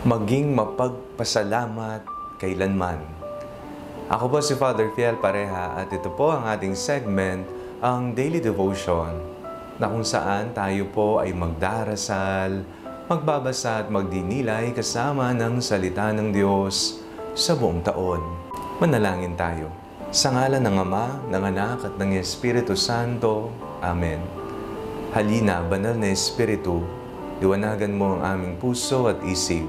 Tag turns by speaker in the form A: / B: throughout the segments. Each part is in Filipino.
A: Maging mapagpasalamat kailanman. Ako po si Father Fiel Pareha at ito po ang ating segment, ang Daily Devotion, na kung saan tayo po ay magdarasal, magbabasa at magdinilay kasama ng salita ng Diyos sa buong taon. Manalangin tayo. Sa ngalan ng Ama, ng Anak at ng Espiritu Santo. Amen. Halina, banal na Espiritu, liwanagan mo ang aming puso at isip,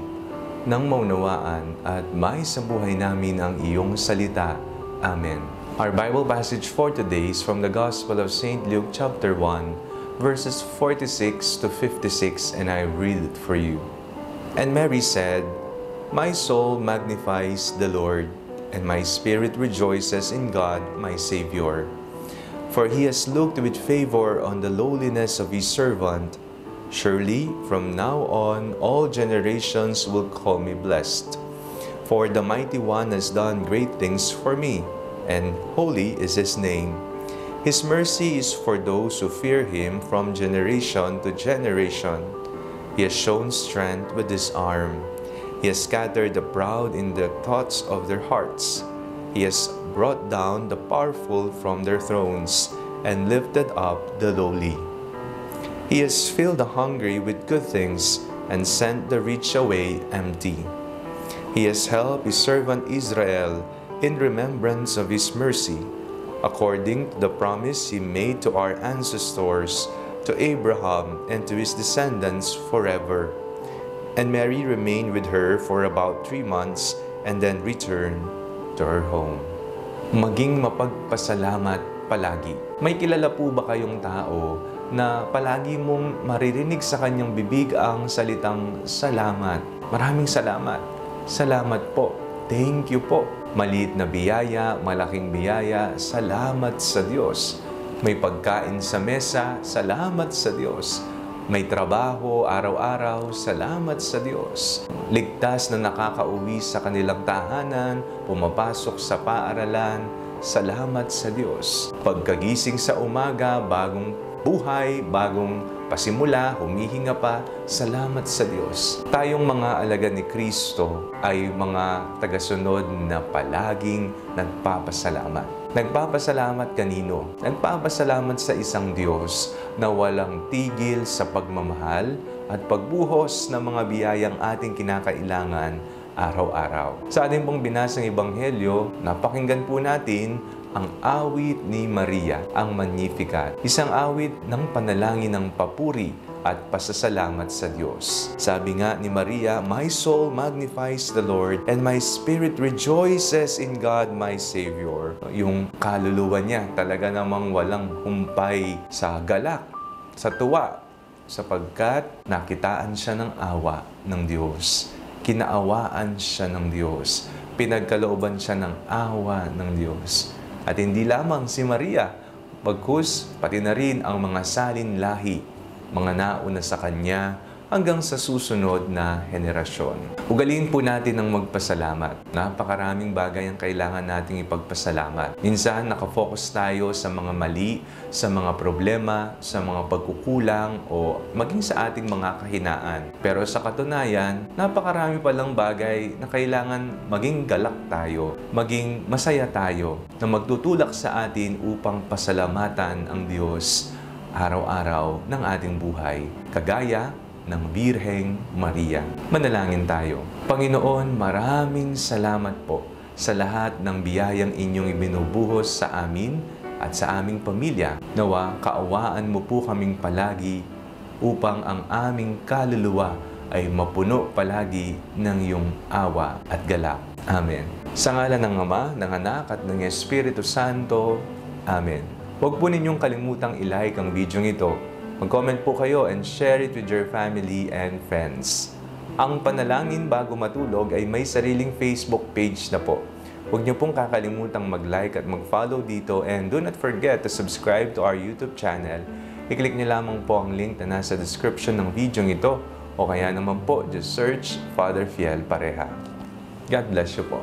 A: nang maunawaan at may sa buhay namin ang iyong salita. Amen. Our Bible passage for today is from the Gospel of St. Luke chapter 1, verses 46 to 56, and I read it for you. And Mary said, "My soul magnifies the Lord, and my spirit rejoices in God my Savior. For He has looked with favor on the lowliness of His servant. Surely, from now on, all generations will call me blessed. For the Mighty One has done great things for me, and holy is His name. His mercy is for those who fear Him from generation to generation. He has shown strength with His arm. He has scattered the proud in the thoughts of their hearts. He has brought down the powerful from their thrones, and lifted up the lowly. He has filled the hungry with good things, and sent the rich away empty. He has helped His servant Israel in remembrance of His mercy, according to the promise He made to our ancestors, to Abraham and to his descendants forever." And Mary remained with her for about 3 months, and then returned to her home. Maging mapagpasalamat palagi. May kilala po ba kayong tao na palagi mong maririnig sa kanyang bibig ang salitang salamat? Maraming salamat. Salamat po. Thank you po. Maliit na biyaya, malaking biyaya, salamat sa Diyos. May pagkain sa mesa, salamat sa Diyos. May trabaho araw-araw, salamat sa Diyos. Ligtas na nakakauwi sa kanilang tahanan, pumapasok sa paaralan, salamat sa Diyos. Pagkagising sa umaga, bagong buhay, bagong pasimula, humihinga pa, salamat sa Diyos. Tayong mga alagad ni Kristo ay mga tagasunod na palaging nagpapasalamat. Nagpapasalamat kanino? Nagpapasalamat sa isang Diyos na walang tigil sa pagmamahal at pagbuhos ng mga biyayang ating kinakailangan araw-araw. Sa ating pong binasang Ebanghelyo, napakinggan po natin ang awit ni Maria, ang Magnificat. Isang awit ng panalangin ng papuri at pasasalamat sa Diyos. Sabi nga ni Maria, "My soul magnifies the Lord, and my spirit rejoices in God my Savior." Yung kaluluwa niya talaga namang walang humpay sa galak, sa tuwa, sapagkat nakitaan siya ng awa ng Diyos. Kinaawaan siya ng Diyos. Pinagkalooban siya ng awa ng Diyos. At hindi lamang si Maria, bagkus pati na rin ang mga salin lahi, mga nauna sa kanya hanggang sa susunod na henerasyon. Ugaliin po natin ang magpasalamat. Napakaraming bagay ang kailangan nating ipagpasalamat. Minsan nakafocus tayo sa mga mali, sa mga problema, sa mga pagkukulang o maging sa ating mga kahinaan. Pero sa katunayan, napakarami palang bagay na kailangan maging galak tayo, maging masaya tayo, na magtutulak sa atin upang pasalamatan ang Diyos araw-araw ng ating buhay. Kagaya ng Birheng Maria. Manalangin tayo. Panginoon, maraming salamat po sa lahat ng biyayang inyong ibinubuhos sa amin at sa aming pamilya. Nawa, kaawaan mo po kaming palagi upang ang aming kaluluwa ay mapuno palagi ng iyong awa at galak. Amen. Sa ngalan ng Ama, ng Anak at ng Espiritu Santo. Amen. Huwag po ninyong kalimutang i-like ang video ito. Mag-comment po kayo and share it with your family and friends. Ang Panalangin Bago Matulog ay may sariling Facebook page na po. Huwag niyo pong kakalimutang mag-like at mag-follow dito, and do not forget to subscribe to our YouTube channel. I-click niyo lamang po ang link na nasa description ng video ito, o kaya naman po, just search Father Fiel Pareha. God bless you po.